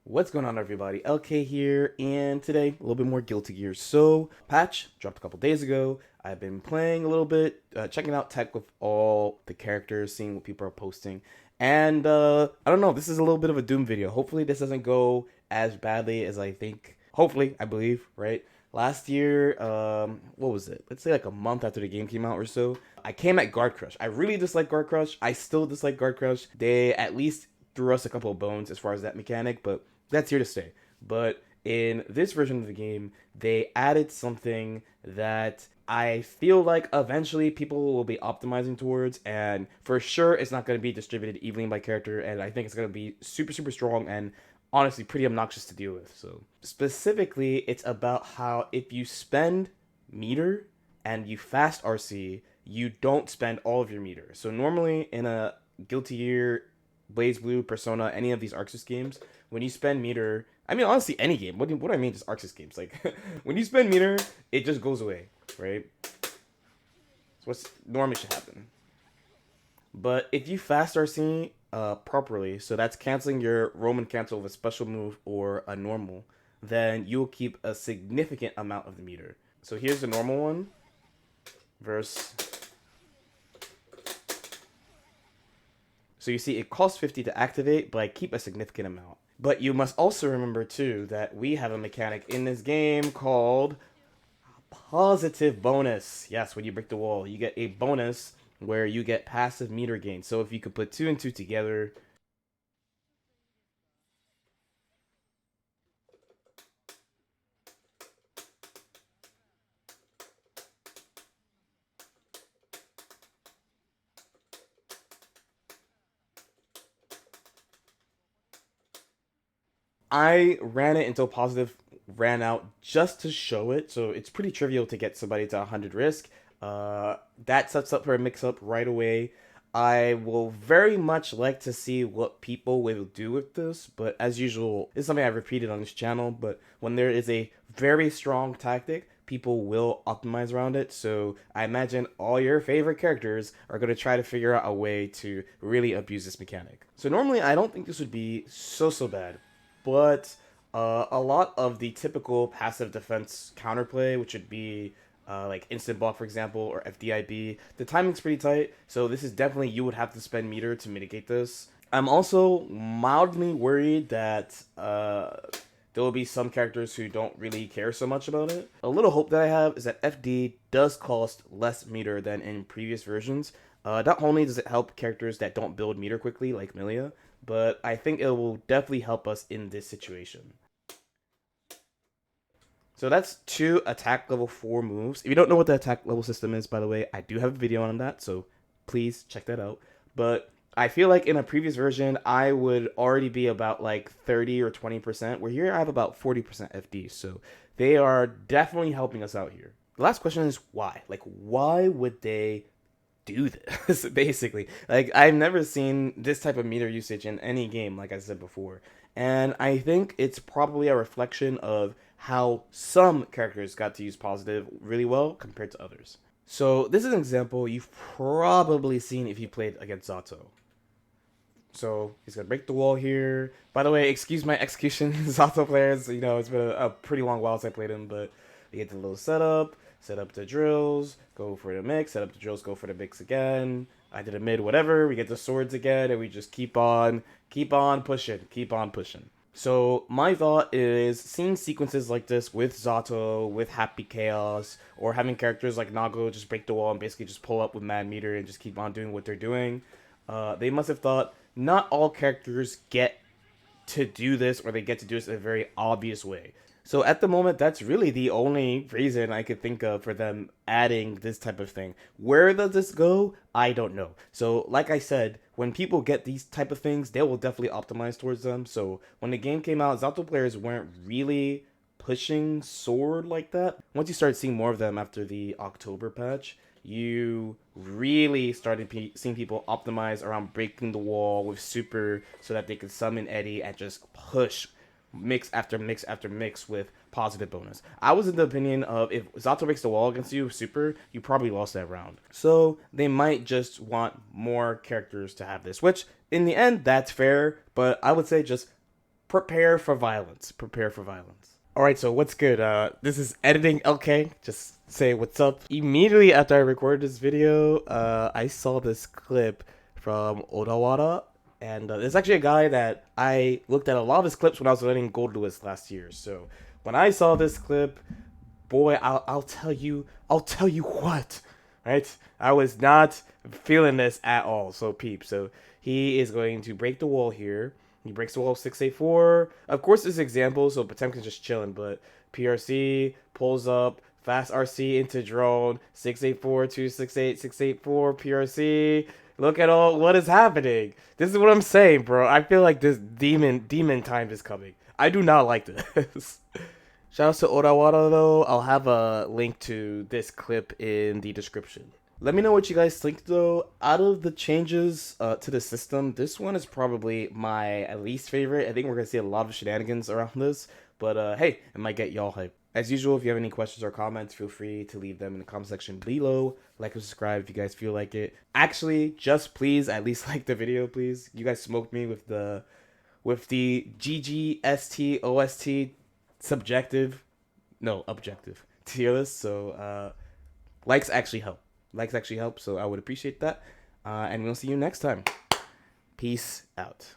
What's going on, everybody? LK here, and today a little bit more Guilty Gear. So, patch dropped a couple days ago. I've been playing a little bit, checking out tech with all the characters, seeing what people are posting, and I don't know. This is a little bit of a doom video. Hopefully, this doesn't go as badly as I think. Hopefully, I believe, right? Last year, what was it? Let's say like a month after the game came out or so. I came at Guard Crush. I really dislike Guard Crush. I still dislike Guard Crush. They at least threw us a couple of bones as far as that mechanic, but that's here to stay. But in this version of the game, they added something that I feel like eventually people will be optimizing towards, and for sure it's not going to be distributed evenly by character, and I think it's going to be super, super strong and honestly pretty obnoxious to deal with. So, specifically, it's about how if you spend meter and you fast RC, you don't spend all of your meter. So, normally in a Guilty Gear, Blaze Blue, Persona, any of these Arxis games, when you spend meter, I mean, honestly, any game. What do I mean, just Arxis games? Like, when you spend meter, it just goes away, right? So what's normally should happen. But if you fast RC properly, so that's canceling your Roman cancel of a special move or a normal, then you'll keep a significant amount of the meter. So here's the normal one versus. So you see, it costs 50 to activate, but I keep a significant amount. But you must also remember, too, that we have a mechanic in this game called positive bonus. Yes, when you break the wall, you get a bonus where you get passive meter gain. So if you could put two and two together, I ran it until positive ran out just to show it. So it's pretty trivial to get somebody to 100 risk. That sets up for a mix up right away. I will very much like to see what people will do with this, but as usual, it's something I've repeated on this channel. But when there is a very strong tactic, people will optimize around it. So I imagine all your favorite characters are going to try to figure out a way to really abuse this mechanic. So normally, I don't think this would be so bad, but a lot of the typical passive defense counterplay, which would be like instant block, for example, or FDIB, the timing's pretty tight. So this is definitely you would have to spend meter to mitigate this. I'm also mildly worried that there will be some characters who don't really care so much about it. A little hope that I have is that FD does cost less meter than in previous versions. Not only does it help characters that don't build meter quickly, like Milia, but I think it will definitely help us in this situation. So that's two attack level 4 moves. If you don't know what the attack level system is, by the way, I do have a video on that, so please check that out. But I feel like in a previous version, I would already be about like 30 or 20%, where here I have about 40% FD. So they are definitely helping us out here. The last question is why? Like, why would they do this? Basically, like, I've never seen this type of meter usage in any game, like I said before, and I think it's probably a reflection of how some characters got to use positive really well compared to others. So this is an example you've probably seen if you played against Zato. So he's gonna break the wall here. By the way, excuse my execution, Zato players. You know, it's been a pretty long while since I played him, but we get the little setup, set up the drills, go for the mix, set up the drills, go for the mix again. I did a mid, whatever. We get the swords again, and we just keep on pushing, keep on pushing. So my thought is seeing sequences like this with Zato, with Happy Chaos, or having characters like Nago just break the wall and basically just pull up with Mad Meter and just keep on doing what they're doing. They must have thought not all characters get to do this, or they get to do this in a very obvious way. So at the moment, that's really the only reason I could think of for them adding this type of thing. Where does this go? I don't know. So like I said, when people get these type of things, they will definitely optimize towards them. So when the game came out, Zato players weren't really pushing sword like that. Once you start seeing more of them after the October patch, you really started seeing people optimize around breaking the wall with super so that they could summon Eddie and just push mix after mix after mix with positive bonus. I was in the opinion of if Zato breaks the wall against you with super, you probably lost that round. So they might just want more characters to have this, which in the end, that's fair, but I would say just prepare for violence. Prepare for violence. All right, so what's good? This is editing LK. Just say what's up. Immediately after I recorded this video, I saw this clip from Odawara, and there's actually a guy that I looked at a lot of his clips when I was learning Gold Lewis last year. So when I saw this clip, boy, I'll tell you what, right? I was not feeling this at all. So peep. So he is going to break the wall here. He breaks the wall 684. Of course, this is example, so Potemkin's just chilling, but PRC pulls up, fast RC into drone, 684, 268, 684, PRC. Look at all what is happening. This is what I'm saying, bro. I feel like this demon time is coming. I do not like this. Shout out to Odawara though. I'll have a link to this clip in the description. Let me know what you guys think though. Out of the changes to the system, this one is probably my least favorite. I think we're going to see a lot of shenanigans around this. But hey, it might get y'all hype. As usual, if you have any questions or comments, feel free to leave them in the comment section below. Like and subscribe if you guys feel like it. Actually, just please, at least like the video, please. You guys smoked me with the GGST subjective, no, objective tier list. So likes actually help. Likes actually help, so I would appreciate that. And we'll see you next time. Peace out.